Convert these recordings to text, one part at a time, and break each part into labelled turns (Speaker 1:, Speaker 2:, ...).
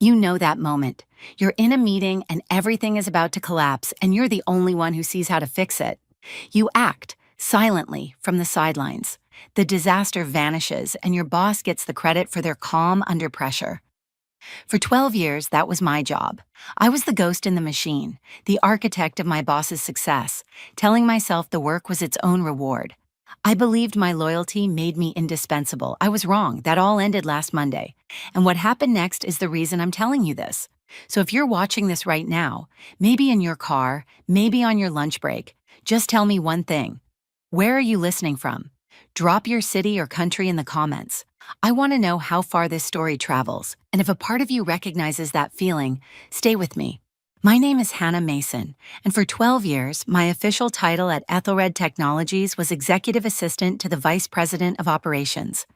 Speaker 1: You know that moment. You're in a meeting and everything is about to collapse, and you're the only one who sees how to fix it. You act silently from the sidelines. The disaster vanishes, and your boss gets the credit for their calm under pressure. For 12 years, that was my job. I was the ghost in the machine, the architect of my boss's success, telling myself the work was its own reward. I believed my loyalty made me indispensable. I was wrong. That all ended last Monday. And what happened next is the reason I'm telling you this. So if you're watching this right now, maybe in your car, maybe on your lunch break, just tell me one thing. Where are you listening from? Drop your city or country in the comments. I want to know how far this story travels, and if a part of you recognizes that feeling, stay with me. My name is Hannah Mason, and for 12 years, my official title at Ethelred Technologies was Executive Assistant to the Vice President of Operations.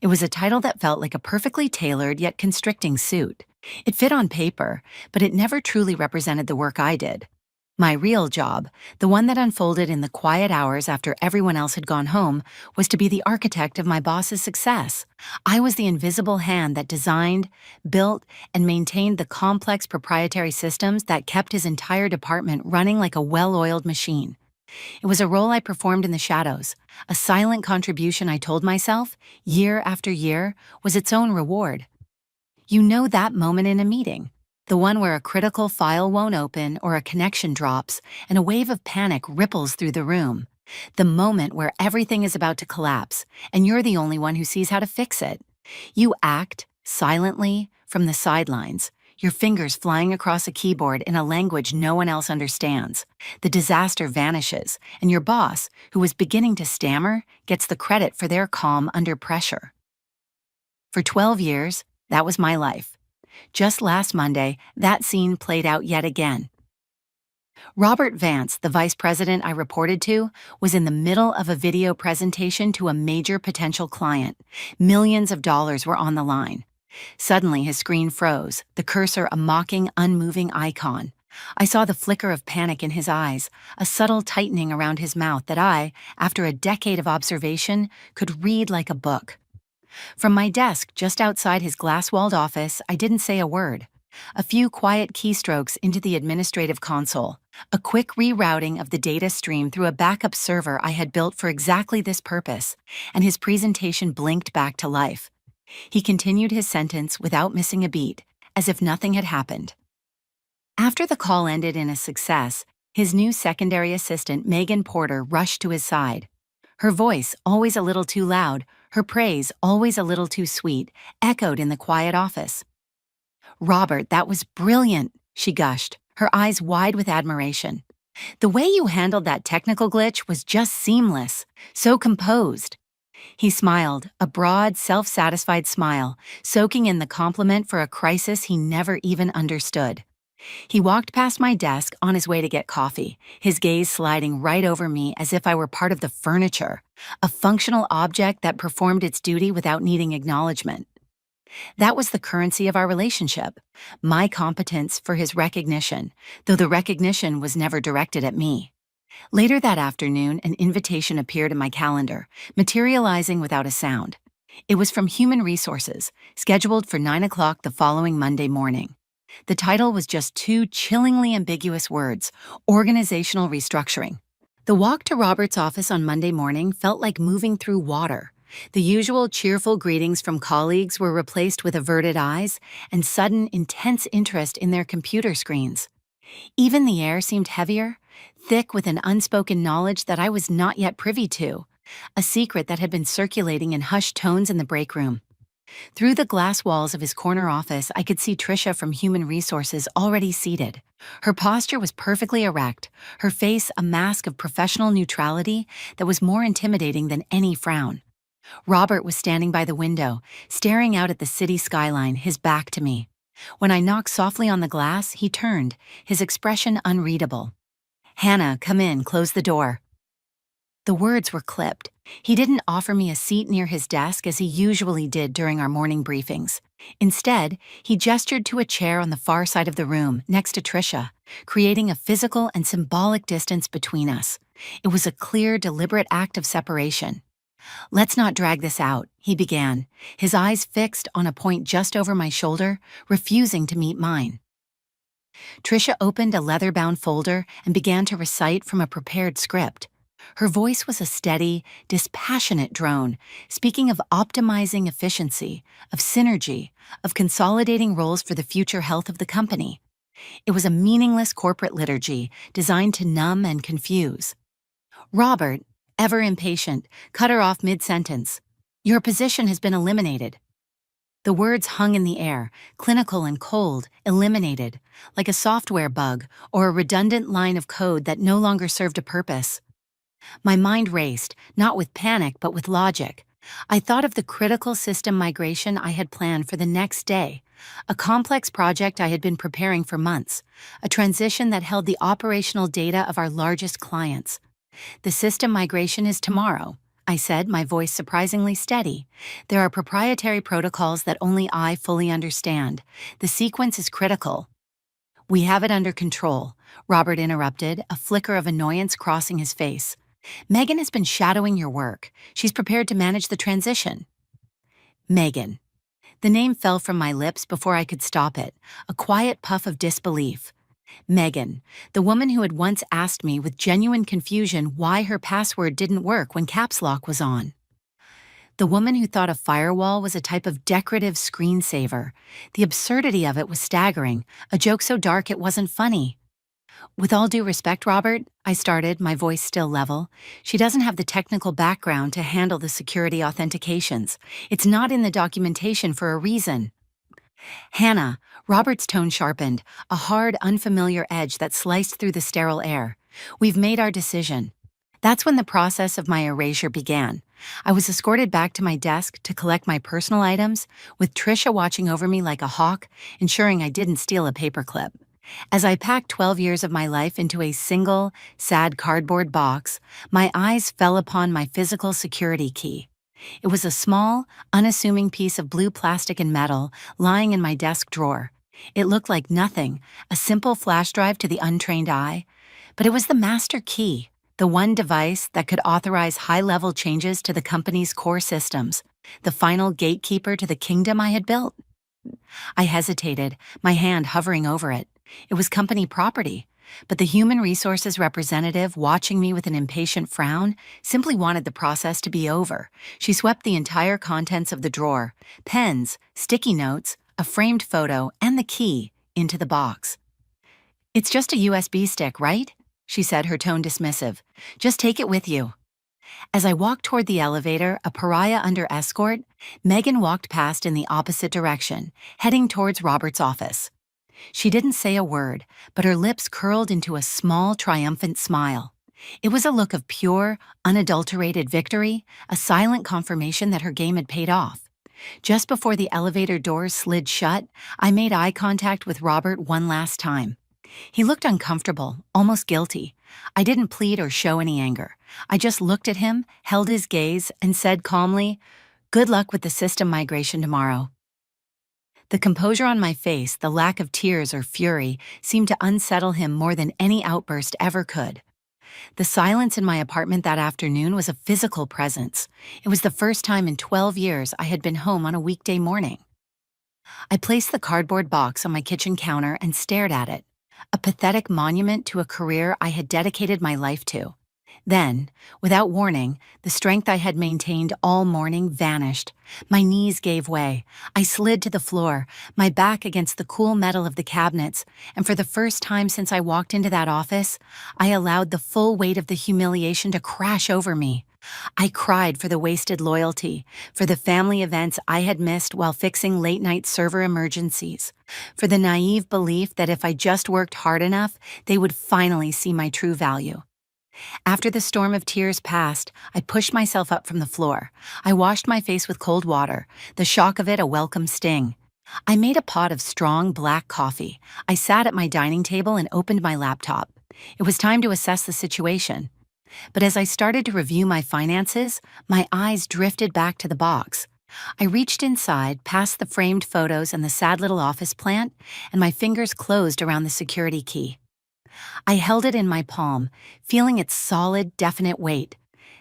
Speaker 1: It was a title that felt like a perfectly tailored yet constricting suit. It fit on paper, but it never truly represented the work I did. My real job, the one that unfolded in the quiet hours after everyone else had gone home, was to be the architect of my boss's success. I was the invisible hand that designed, built, and maintained the complex proprietary systems that kept his entire department running like a well-oiled machine. It was a role I performed in the shadows, a silent contribution I told myself, year after year, was its own reward. You know that moment in a meeting. The one where a critical file won't open or a connection drops and a wave of panic ripples through the room. The moment where everything is about to collapse and you're the only one who sees how to fix it. You act silently from the sidelines, your fingers flying across a keyboard in a language no one else understands. The disaster vanishes, and your boss, who was beginning to stammer, gets the credit for their calm under pressure. For 12 years, that was my life. Just last Monday, that scene played out yet again. Robert Vance, the vice president I reported to, was in the middle of a video presentation to a major potential client. Millions of dollars were on the line. Suddenly, his screen froze, the cursor a mocking, unmoving icon. I saw the flicker of panic in his eyes, a subtle tightening around his mouth that I, after a decade of observation, could read like a book. From my desk just outside his glass-walled office, I didn't say a word. A few quiet keystrokes into the administrative console, a quick rerouting of the data stream through a backup server I had built for exactly this purpose, and his presentation blinked back to life. He continued his sentence without missing a beat, as if nothing had happened. After the call ended in a success, his new secondary assistant, Megan Porter, rushed to his side. Her voice, always a little too loud, her praise, always a little too sweet, echoed in the quiet office. "Robert, that was brilliant," she gushed, her eyes wide with admiration. "The way you handled that technical glitch was just seamless, so composed." He smiled, a broad, self-satisfied smile, soaking in the compliment for a crisis he never even understood. He walked past my desk on his way to get coffee, his gaze sliding right over me as if I were part of the furniture, a functional object that performed its duty without needing acknowledgement. That was the currency of our relationship, my competence for his recognition, though the recognition was never directed at me. Later that afternoon, an invitation appeared in my calendar, materializing without a sound. It was from Human Resources, scheduled for 9 o'clock the following Monday morning. The title was just two chillingly ambiguous words: organizational restructuring. The walk to Robert's office on Monday morning felt like moving through water. The usual cheerful greetings from colleagues were replaced with averted eyes and sudden, intense interest in their computer screens. Even the air seemed heavier, thick with an unspoken knowledge that I was not yet privy to, a secret that had been circulating in hushed tones in the break room. Through the glass walls of his corner office, I could see Tricia from Human Resources already seated. Her posture was perfectly erect, her face a mask of professional neutrality that was more intimidating than any frown. Robert was standing by the window, staring out at the city skyline, his back to me. When I knocked softly on the glass, he turned, his expression unreadable. "Hannah, come in, close the door." The words were clipped. He didn't offer me a seat near his desk as he usually did during our morning briefings. Instead, he gestured to a chair on the far side of the room, next to Tricia, creating a physical and symbolic distance between us. It was a clear, deliberate act of separation. "Let's not drag this out," he began, his eyes fixed on a point just over my shoulder, refusing to meet mine. Tricia opened a leather-bound folder and began to recite from a prepared script. Her voice was a steady, dispassionate drone, speaking of optimizing efficiency, of synergy, of consolidating roles for the future health of the company. It was a meaningless corporate liturgy designed to numb and confuse. Robert, ever impatient, cut her off mid-sentence. "Your position has been eliminated." The words hung in the air, clinical and cold, eliminated, like a software bug or a redundant line of code that no longer served a purpose. My mind raced, not with panic but with logic. I thought of the critical system migration I had planned for the next day, a complex project I had been preparing for months, a transition that held the operational data of our largest clients. "The system migration is tomorrow," I said, my voice surprisingly steady. "There are proprietary protocols that only I fully understand. The sequence is critical." "We have it under control," Robert interrupted, a flicker of annoyance crossing his face. "Megan has been shadowing your work. She's prepared to manage the transition." Megan. The name fell from my lips before I could stop it, a quiet puff of disbelief. Megan, the woman who had once asked me with genuine confusion why her password didn't work when caps lock was on. The woman who thought a firewall was a type of decorative screensaver. The absurdity of it was staggering, a joke so dark it wasn't funny. "With all due respect, Robert," I started, my voice still level, "she doesn't have the technical background to handle the security authentications. It's not in the documentation for a reason." "Hannah," Robert's tone sharpened, a hard, unfamiliar edge that sliced through the sterile air. "We've made our decision." That's when the process of my erasure began. I was escorted back to my desk to collect my personal items, with Tricia watching over me like a hawk, ensuring I didn't steal a paperclip. As I packed 12 years of my life into a single, sad cardboard box, my eyes fell upon my physical security key. It was a small, unassuming piece of blue plastic and metal lying in my desk drawer. It looked like nothing, a simple flash drive to the untrained eye, but it was the master key, the one device that could authorize high-level changes to the company's core systems, the final gatekeeper to the kingdom I had built. I hesitated, my hand hovering over it. It was company property, but the human resources representative, watching me with an impatient frown, simply wanted the process to be over. She swept the entire contents of the drawer, pens, sticky notes, a framed photo, and the key, into the box. "It's just a USB stick, right?" she said, her tone dismissive. "Just take it with you." As I walked toward the elevator, a pariah under escort, Megan walked past in the opposite direction, heading towards Robert's office. She didn't say a word, but her lips curled into a small, triumphant smile. It was a look of pure, unadulterated victory, a silent confirmation that her game had paid off. Just before the elevator doors slid shut, I made eye contact with Robert one last time. He looked uncomfortable, almost guilty. I didn't plead or show any anger. I just looked at him, held his gaze, and said calmly, "Good luck with the system migration tomorrow." The composure on my face, the lack of tears or fury, seemed to unsettle him more than any outburst ever could. The silence in my apartment that afternoon was a physical presence. It was the first time in 12 years I had been home on a weekday morning. I placed the cardboard box on my kitchen counter and stared at it, a pathetic monument to a career I had dedicated my life to. Then, without warning, the strength I had maintained all morning vanished. My knees gave way. I slid to the floor, my back against the cool metal of the cabinets, and for the first time since I walked into that office, I allowed the full weight of the humiliation to crash over me. I cried for the wasted loyalty, for the family events I had missed while fixing late-night server emergencies, for the naive belief that if I just worked hard enough, they would finally see my true value. After the storm of tears passed, I pushed myself up from the floor. I washed my face with cold water, the shock of it a welcome sting. I made a pot of strong black coffee. I sat at my dining table and opened my laptop. It was time to assess the situation. But as I started to review my finances, my eyes drifted back to the box. I reached inside, past the framed photos and the sad little office plant, and my fingers closed around the security key. I held it in my palm, feeling its solid, definite weight.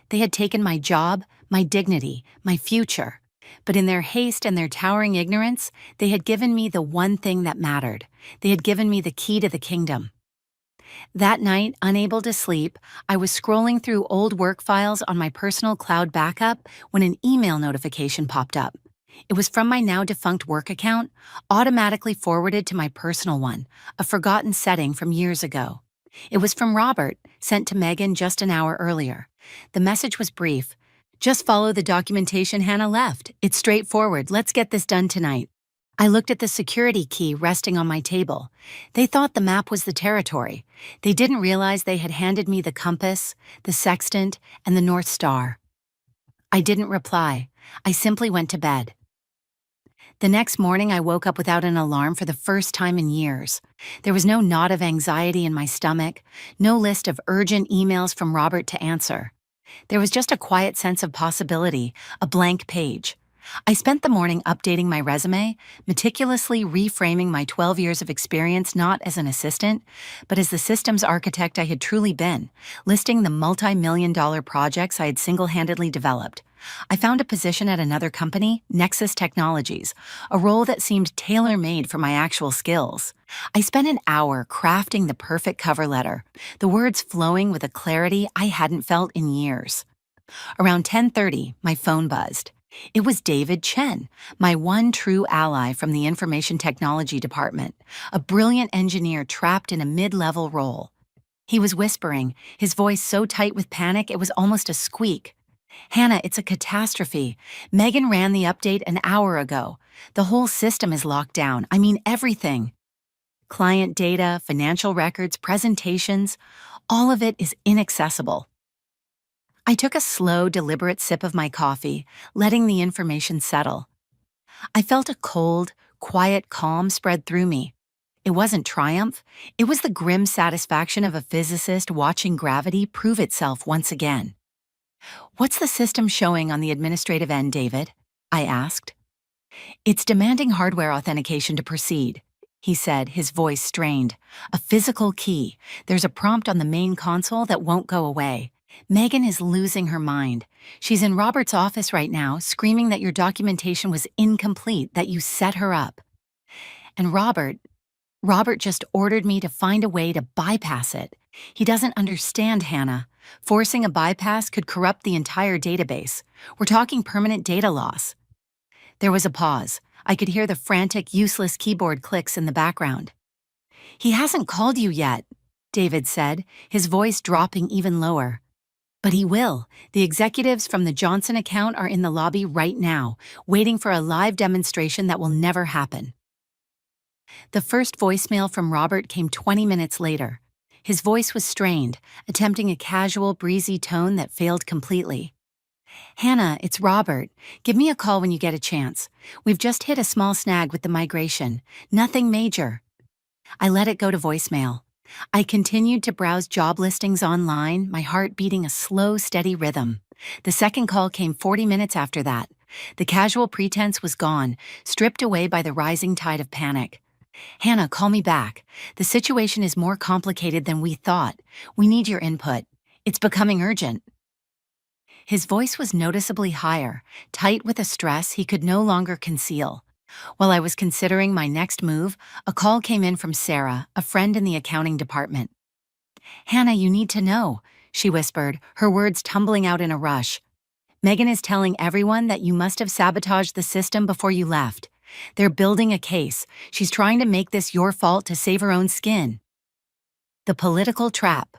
Speaker 1: They had taken my job, my dignity, my future. But in their haste and their towering ignorance, they had given me the one thing that mattered. They had given me the key to the kingdom. That night, unable to sleep, I was scrolling through old work files on my personal cloud backup when an email notification popped up. It was from my now-defunct work account, automatically forwarded to my personal one, a forgotten setting from years ago. It was from Robert, sent to Megan just an hour earlier. The message was brief. "Just follow the documentation Hannah left. It's straightforward. Let's get this done tonight." I looked at the security key resting on my table. They thought the map was the territory. They didn't realize they had handed me the compass, the sextant, and the North Star. I didn't reply. I simply went to bed. The next morning, I woke up without an alarm for the first time in years. There was no knot of anxiety in my stomach, no list of urgent emails from Robert to answer. There was just a quiet sense of possibility, a blank page. I spent the morning updating my resume, meticulously reframing my 12 years of experience not as an assistant, but as the systems architect I had truly been, listing the multi-million-dollar projects I had single-handedly developed. I found a position at another company, Nexus Technologies, a role that seemed tailor-made for my actual skills. I spent an hour crafting the perfect cover letter, the words flowing with a clarity I hadn't felt in years. Around 10:30, my phone buzzed. It was David Chen, my one true ally from the information technology department, a brilliant engineer trapped in a mid-level role. He was whispering, his voice so tight with panic it was almost a squeak. "Hannah, it's a catastrophe. Megan ran the update an hour ago. The whole system is locked down. I mean everything. Client data, financial records, presentations, all of it is inaccessible." I took a slow, deliberate sip of my coffee, letting the information settle. I felt a cold, quiet calm spread through me. It wasn't triumph, it was the grim satisfaction of a physicist watching gravity prove itself once again. "What's the system showing on the administrative end, David?" I asked. "It's demanding hardware authentication to proceed," he said, his voice strained. "A physical key. There's a prompt on the main console that won't go away. Megan is losing her mind. She's in Robert's office right now, screaming that your documentation was incomplete, that you set her up. And Robert just ordered me to find a way to bypass it. He doesn't understand, Hannah. Forcing a bypass could corrupt the entire database. We're talking permanent data loss." There was a pause. I could hear the frantic, useless keyboard clicks in the background. "He hasn't called you yet," David said, his voice dropping even lower. "But he will. The executives from the Johnson account are in the lobby right now, waiting for a live demonstration that will never happen." The first voicemail from Robert came 20 minutes later. His voice was strained, attempting a casual, breezy tone that failed completely. "Hannah, it's Robert. Give me a call when you get a chance. We've just hit a small snag with the migration. Nothing major." I let it go to voicemail. I continued to browse job listings online, my heart beating a slow, steady rhythm. The second call came 40 minutes after that. The casual pretense was gone, stripped away by the rising tide of panic. "Hannah, call me back. The situation is more complicated than we thought. We need your input. It's becoming urgent." His voice was noticeably higher, tight with a stress he could no longer conceal. While I was considering my next move, a call came in from Sarah, a friend in the accounting department. "Hannah, you need to know," she whispered, her words tumbling out in a rush. "Megan is telling everyone that you must have sabotaged the system before you left. They're building a case. She's trying to make this your fault to save her own skin." The political trap.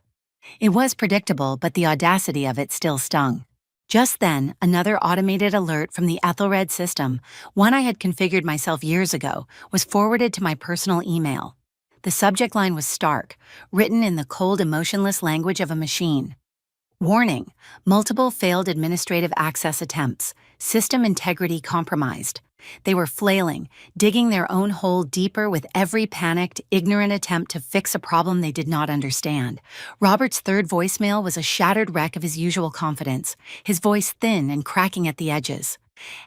Speaker 1: It was predictable, but the audacity of it still stung. Just then, another automated alert from the Ethelred system, one I had configured myself years ago, was forwarded to my personal email. The subject line was stark, written in the cold, emotionless language of a machine. "Warning: multiple failed administrative access attempts. System integrity compromised." They were flailing, digging their own hole deeper with every panicked, ignorant attempt to fix a problem they did not understand. Robert's third voicemail was a shattered wreck of his usual confidence, his voice thin and cracking at the edges.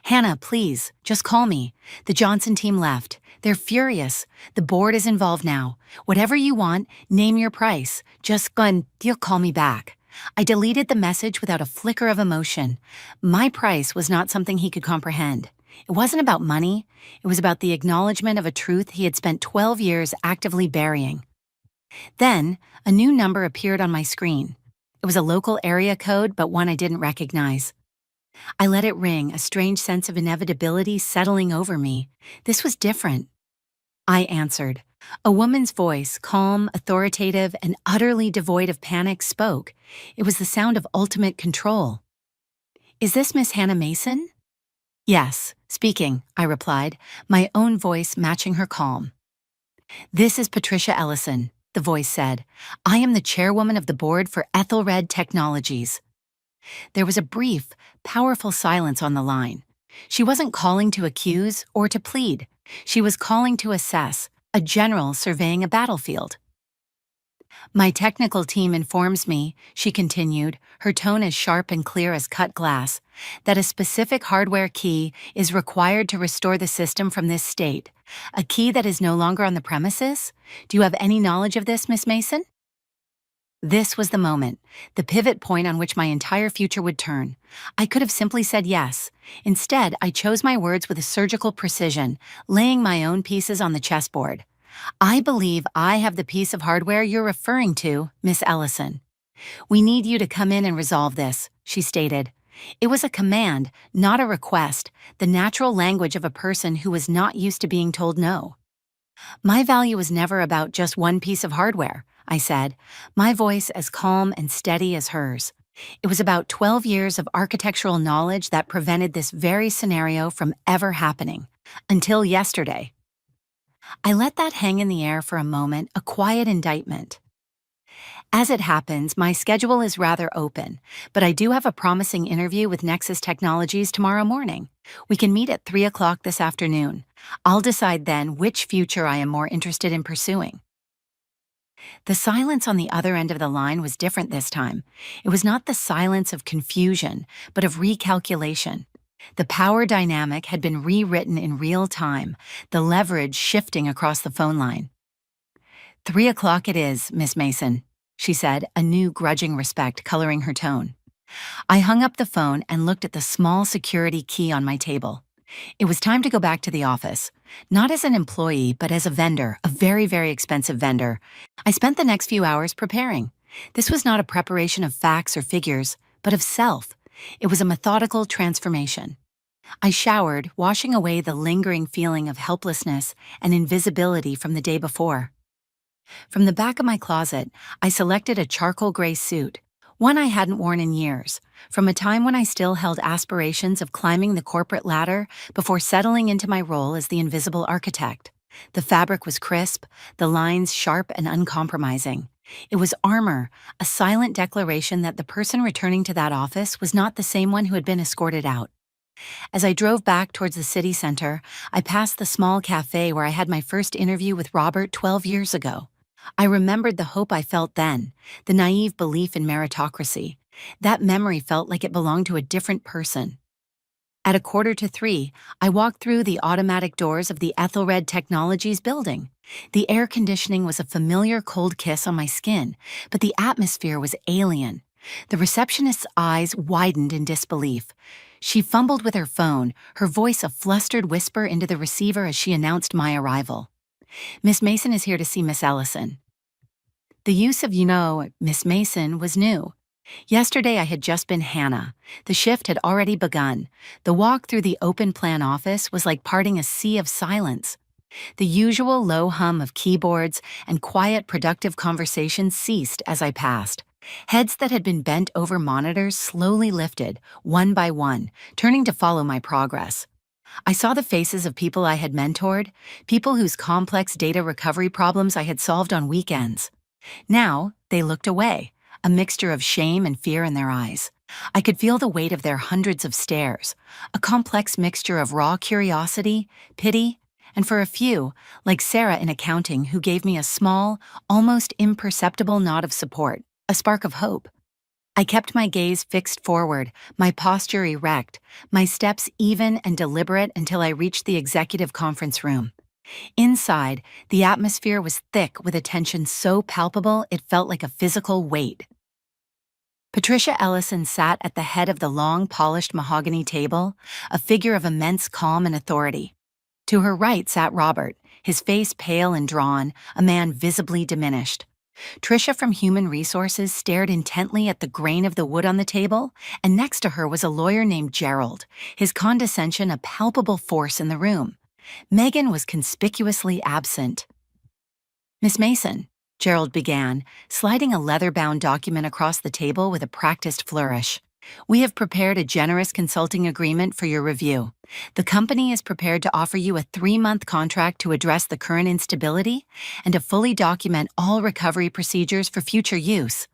Speaker 1: "Hannah, please, just call me. The Johnson team left. They're furious. The board is involved now. Whatever you want, name your price. Just you'll call me back. I deleted the message without a flicker of emotion. My price was not something he could comprehend. It wasn't about money. It was about the acknowledgement of a truth he had spent 12 years actively burying. Then, a new number appeared on my screen. It was a local area code, but one I didn't recognize. I let it ring, a strange sense of inevitability settling over me. This was different. I answered. A woman's voice, calm, authoritative, and utterly devoid of panic, spoke. It was the sound of ultimate control. "Is this Miss Hannah Mason?" "Yes, speaking," I replied, my own voice matching her calm. "This is Patricia Ellison," the voice said. "I am the chairwoman of the board for Ethelred Technologies." There was a brief, powerful silence on the line. She wasn't calling to accuse or to plead. She was calling to assess, a general surveying a battlefield. "My technical team informs me," she continued, her tone as sharp and clear as cut glass, "that a specific hardware key is required to restore the system from this state. A key that is no longer on the premises? Do you have any knowledge of this, Miss Mason?" This was the moment, the pivot point on which my entire future would turn. I could have simply said yes. Instead, I chose my words with a surgical precision, laying my own pieces on the chessboard. "I believe I have the piece of hardware you're referring to, Miss Ellison. We need you to come in and resolve this," she stated. It was a command, not a request, the natural language of a person who was not used to being told no. "My value was never about just one piece of hardware," I said, my voice as calm and steady as hers. It was about 12 years of architectural knowledge that prevented this very scenario from ever happening. Until yesterday. I let that hang in the air for a moment, a quiet indictment. As it happens, my schedule is rather open, but I do have a promising interview with Nexus Technologies tomorrow morning. We can meet at 3 o'clock this afternoon. I'll decide then which future I am more interested in pursuing. The silence on the other end of the line was different this time. It was not the silence of confusion, but of recalculation. The power dynamic had been rewritten in real time, the leverage shifting across the phone line. 3 o'clock it is, Miss Mason," she said, a new grudging respect coloring her tone. I hung up the phone and looked at the small security key on my table. It was time to go back to the office, not as an employee, but as a vendor, a very, very expensive vendor. I spent the next few hours preparing. This was not a preparation of facts or figures, but of self. It was a methodical transformation. I showered, washing away the lingering feeling of helplessness and invisibility from the day before. From the back of my closet, I selected a charcoal gray suit, one I hadn't worn in years, from a time when I still held aspirations of climbing the corporate ladder before settling into my role as the invisible architect. The fabric was crisp, the lines sharp and uncompromising. It was armor, a silent declaration that the person returning to that office was not the same one who had been escorted out. As I drove back towards the city center, I passed the small cafe where I had my first interview with Robert 12 years ago. I remembered the hope I felt then, the naive belief in meritocracy. That memory felt like it belonged to a different person. At 2:45, I walked through the automatic doors of the Ethelred Technologies building. The air conditioning was a familiar cold kiss on my skin, but the atmosphere was alien. The receptionist's eyes widened in disbelief. She fumbled with her phone, her voice a flustered whisper into the receiver as she announced my arrival. "Miss Mason is here to see Miss Ellison." The use of Miss Mason was new. Yesterday I had just been Hannah. The shift had already begun. The walk through the open-plan office was like parting a sea of silence. The usual low hum of keyboards and quiet, productive conversations ceased as I passed. Heads that had been bent over monitors slowly lifted, one by one, turning to follow my progress. I saw the faces of people I had mentored, people whose complex data recovery problems I had solved on weekends. Now, they looked away, a mixture of shame and fear in their eyes. I could feel the weight of their hundreds of stares, a complex mixture of raw curiosity, pity, and for a few, like Sarah in accounting who gave me a small, almost imperceptible nod of support, a spark of hope. I kept my gaze fixed forward, my posture erect, my steps even and deliberate until I reached the executive conference room. Inside, the atmosphere was thick with a tension so palpable it felt like a physical weight. Patricia Ellison sat at the head of the long, polished mahogany table, a figure of immense calm and authority. To her right sat Robert, his face pale and drawn, a man visibly diminished. Tricia from Human Resources stared intently at the grain of the wood on the table, and next to her was a lawyer named Gerald, his condescension a palpable force in the room. Megan was conspicuously absent. "Miss Mason," Gerald began, sliding a leather-bound document across the table with a practiced flourish. "We have prepared a generous consulting agreement for your review. The company is prepared to offer you a 3-month contract to address the current instability and to fully document all recovery procedures for future use."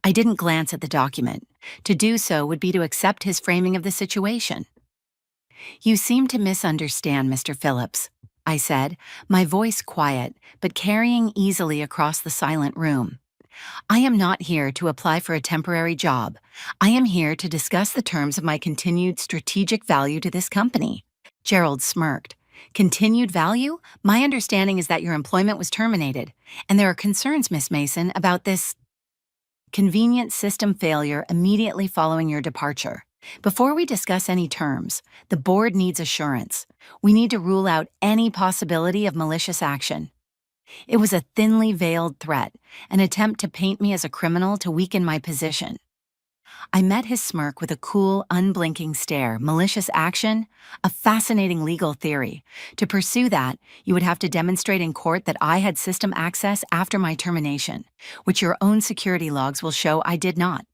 Speaker 1: I didn't glance at the document. To do so would be to accept his framing of the situation. "You seem to misunderstand, Mr. Phillips," I said, my voice quiet, but carrying easily across the silent room. "I am not here to apply for a temporary job. I am here to discuss the terms of my continued strategic value to this company." Gerald smirked. "Continued value? My understanding is that your employment was terminated, and there are concerns, Miss Mason, about this convenient system failure immediately following your departure. Before we discuss any terms, the board needs assurance. We need to rule out any possibility of malicious action." It was a thinly veiled threat, an attempt to paint me as a criminal to weaken my position. I met his smirk with a cool, unblinking stare. Malicious action? A fascinating legal theory. To pursue that, you would have to demonstrate in court that I had system access after my termination, which your own security logs will show I did not.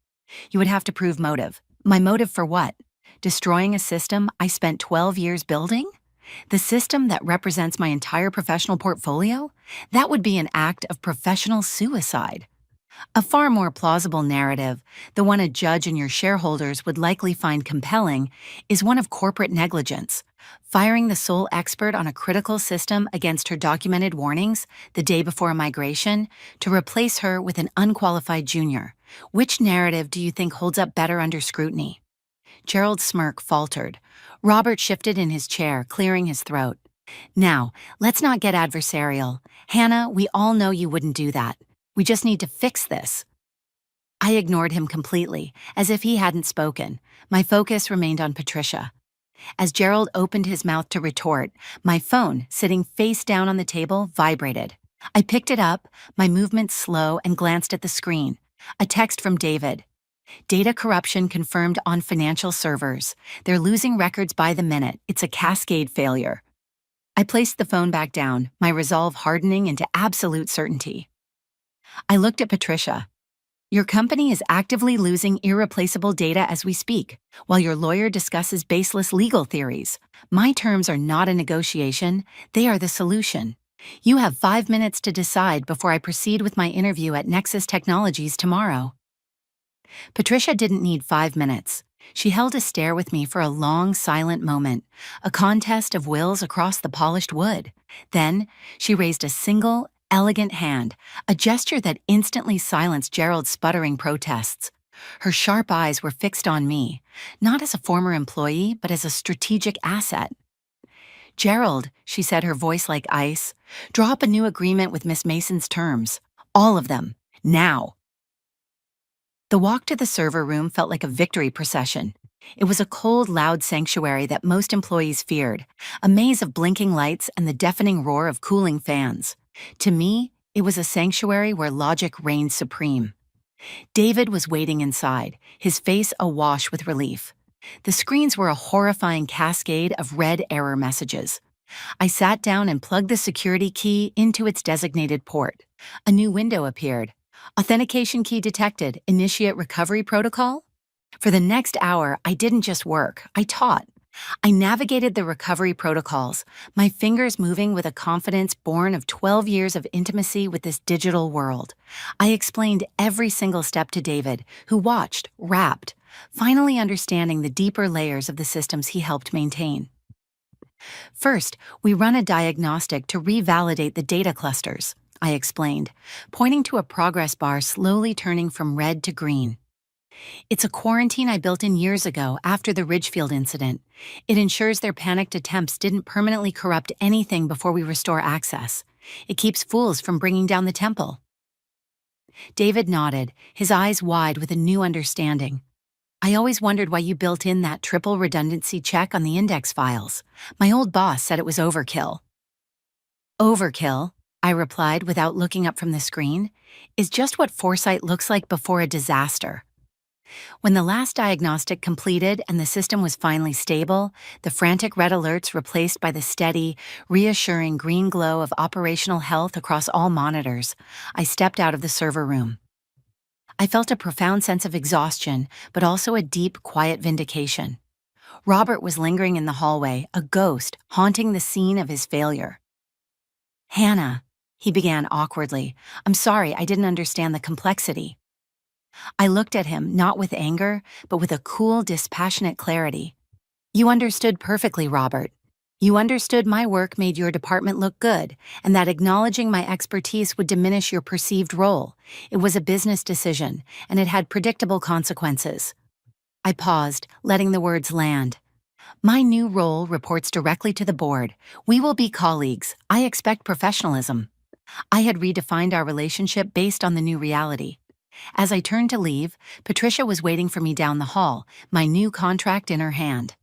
Speaker 1: You would have to prove motive. My motive for what? Destroying a system I spent 12 years building? The system that represents my entire professional portfolio? That would be an act of professional suicide. A far more plausible narrative, the one a judge and your shareholders would likely find compelling, is one of corporate negligence. Firing the sole expert on a critical system against her documented warnings the day before a migration to replace her with an unqualified junior. Which narrative do you think holds up better under scrutiny? Gerald's smirk faltered. Robert shifted in his chair, clearing his throat. "Now, let's not get adversarial. Hannah, we all know you wouldn't do that. We just need to fix this." I ignored him completely, as if he hadn't spoken. My focus remained on Patricia. As Gerald opened his mouth to retort, my phone, sitting face down on the table, vibrated. I picked it up, my movements slow, and glanced at the screen. A text from David. "Data corruption confirmed on financial servers. They're losing records by the minute. It's a cascade failure." I placed the phone back down, my resolve hardening into absolute certainty. I looked at Patricia. "Your company is actively losing irreplaceable data as we speak, while your lawyer discusses baseless legal theories. My terms are not a negotiation, they are the solution. You have 5 minutes to decide before I proceed with my interview at Nexus Technologies tomorrow." Patricia didn't need 5 minutes. She held a stare with me for a long, silent moment, a contest of wills across the polished wood. Then, she raised a single, elegant hand, a gesture that instantly silenced Gerald's sputtering protests. Her sharp eyes were fixed on me, not as a former employee, but as a strategic asset. "Gerald," she said, her voice like ice, "draw up a new agreement with Miss Mason's terms. All of them. Now." The walk to the server room felt like a victory procession. It was a cold, loud sanctuary that most employees feared, a maze of blinking lights and the deafening roar of cooling fans. To me, it was a sanctuary where logic reigned supreme. David was waiting inside, his face awash with relief. The screens were a horrifying cascade of red error messages. I sat down and plugged the security key into its designated port. A new window appeared. "Authentication key detected. Initiate recovery protocol?" For the next hour, I didn't just work, I taught. I navigated the recovery protocols, my fingers moving with a confidence born of 12 years of intimacy with this digital world. I explained every single step to David, who watched, rapt, finally understanding the deeper layers of the systems he helped maintain. "First, we run a diagnostic to revalidate the data clusters," I explained, pointing to a progress bar slowly turning from red to green. "It's a quarantine I built in years ago after the Ridgefield incident. It ensures their panicked attempts didn't permanently corrupt anything before we restore access. It keeps fools from bringing down the temple." David nodded, his eyes wide with a new understanding. I always wondered why you built in that triple redundancy check on the index files. My old boss said it was overkill. Overkill, I replied without looking up from the screen, is just what foresight looks like before a disaster. When the last diagnostic completed and the system was finally stable, the frantic red alerts replaced by the steady, reassuring green glow of operational health across all monitors, I stepped out of the server room. I felt a profound sense of exhaustion, but also a deep, quiet vindication. Robert was lingering in the hallway, a ghost, haunting the scene of his failure. "Hannah," he began awkwardly, "I'm sorry, I didn't understand the complexity." I looked at him, not with anger, but with a cool, dispassionate clarity. "You understood perfectly, Robert. You understood my work made your department look good, and that acknowledging my expertise would diminish your perceived role. It was a business decision, and it had predictable consequences." I paused, letting the words land. "My new role reports directly to the board. We will be colleagues. I expect professionalism." I had redefined our relationship based on the new reality. As I turned to leave, Patricia was waiting for me down the hall, my new contract in her hand.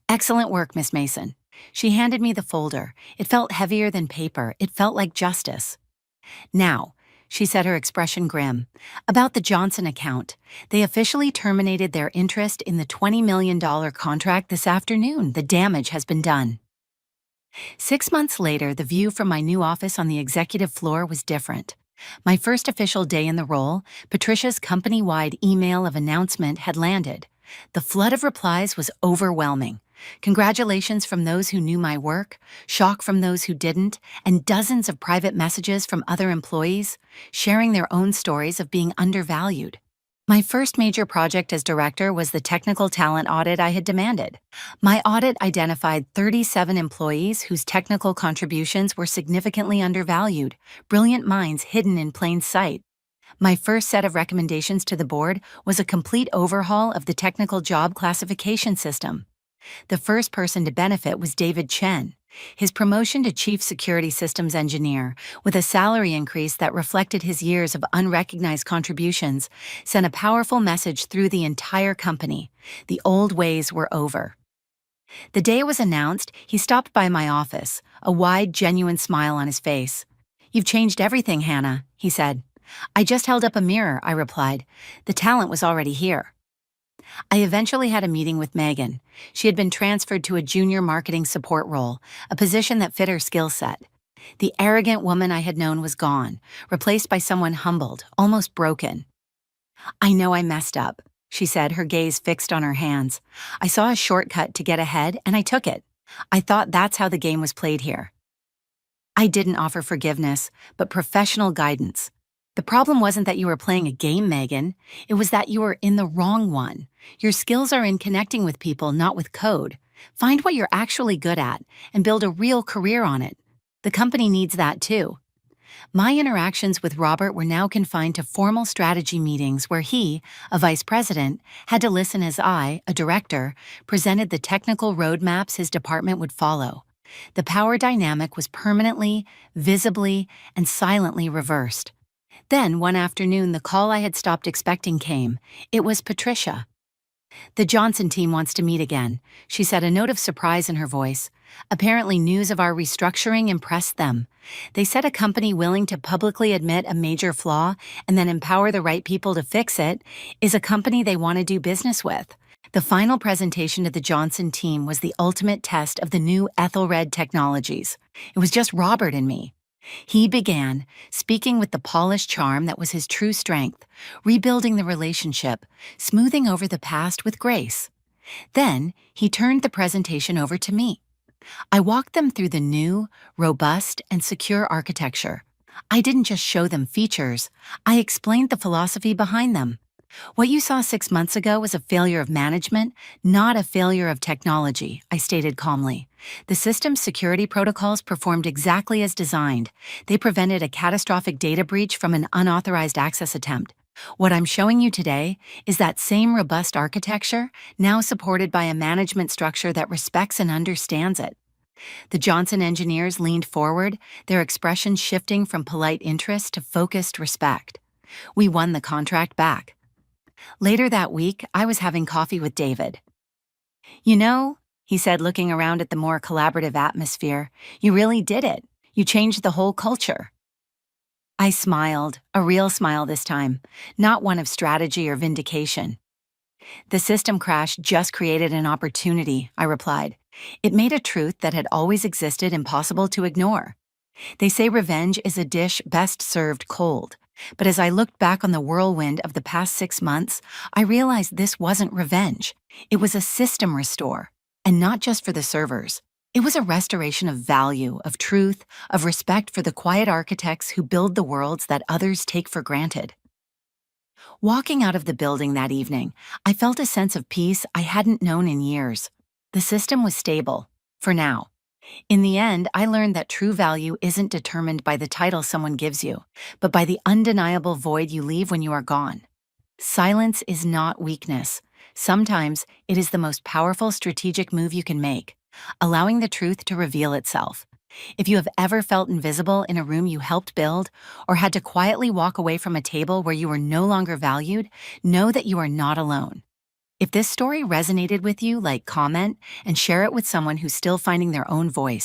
Speaker 1: "Excellent work, Miss Mason." She handed me the folder. It felt heavier than paper. It felt like justice. "Now," she said, her expression grim, "about the Johnson account. They officially terminated their interest in the $20 million contract this afternoon. The damage has been done." 6 months later, the view from my new office on the executive floor was different. My first official day in the role, Patricia's company-wide email of announcement had landed. The flood of replies was overwhelming. Congratulations from those who knew my work, shock from those who didn't, and dozens of private messages from other employees, sharing their own stories of being undervalued. My first major project as director was the technical talent audit I had demanded. My audit identified 37 employees whose technical contributions were significantly undervalued, brilliant minds hidden in plain sight. My first set of recommendations to the board was a complete overhaul of the technical job classification system. The first person to benefit was David Chen. His promotion to Chief Security Systems Engineer, with a salary increase that reflected his years of unrecognized contributions, sent a powerful message through the entire company. The old ways were over. The day it was announced, he stopped by my office, a wide, genuine smile on his face. "You've changed everything, Hannah," he said. "I just held up a mirror," I replied. "The talent was already here." I eventually had a meeting with Megan. She had been transferred to a junior marketing support role, a position that fit her skill set. The arrogant woman I had known was gone, replaced by someone humbled, almost broken. "I know I messed up," she said, her gaze fixed on her hands. "I saw a shortcut to get ahead, and I took it. I thought that's how the game was played here." I didn't offer forgiveness, but professional guidance. "The problem wasn't that you were playing a game, Megan. It was that you were in the wrong one. Your skills are in connecting with people, not with code. Find what you're actually good at and build a real career on it. The company needs that too." My interactions with Robert were now confined to formal strategy meetings where he, a vice president, had to listen as I, a director, presented the technical roadmaps his department would follow. The power dynamic was permanently, visibly, and silently reversed. Then, one afternoon, the call I had stopped expecting came. It was Patricia. "The Johnson team wants to meet again," she said, a note of surprise in her voice. "Apparently news of our restructuring impressed them. They said a company willing to publicly admit a major flaw and then empower the right people to fix it is a company they want to do business with." The final presentation to the Johnson team was the ultimate test of the new Ethelred technologies. It was just Robert and me. He began, speaking with the polished charm that was his true strength, rebuilding the relationship, smoothing over the past with grace. Then, he turned the presentation over to me. I walked them through the new, robust, and secure architecture. I didn't just show them features, I explained the philosophy behind them. "What you saw 6 months ago was a failure of management, not a failure of technology," I stated calmly. "The system's security protocols performed exactly as designed. They prevented a catastrophic data breach from an unauthorized access attempt. What I'm showing you today is that same robust architecture, now supported by a management structure that respects and understands it." The Johnson engineers leaned forward, their expressions shifting from polite interest to focused respect. We won the contract back. Later that week, I was having coffee with David. "You know," he said, looking around at the more collaborative atmosphere, "you really did it. You changed the whole culture." I smiled, a real smile this time, not one of strategy or vindication. "The system crash just created an opportunity," I replied. "It made a truth that had always existed impossible to ignore. They say revenge is a dish best served cold. But as I looked back on the whirlwind of the past 6 months, I realized this wasn't revenge. It was a system restore. And not just for the servers. It was a restoration of value, of truth, of respect for the quiet architects who build the worlds that others take for granted." Walking out of the building that evening, I felt a sense of peace I hadn't known in years. The system was stable, for now. In the end, I learned that true value isn't determined by the title someone gives you, but by the undeniable void you leave when you are gone. Silence is not weakness. Sometimes it is the most powerful strategic move you can make, allowing the truth to reveal itself. If you have ever felt invisible in a room you helped build, or had to quietly walk away from a table where you were no longer valued, know that you are not alone. If this story resonated with you, comment and share it with someone who's still finding their own voice.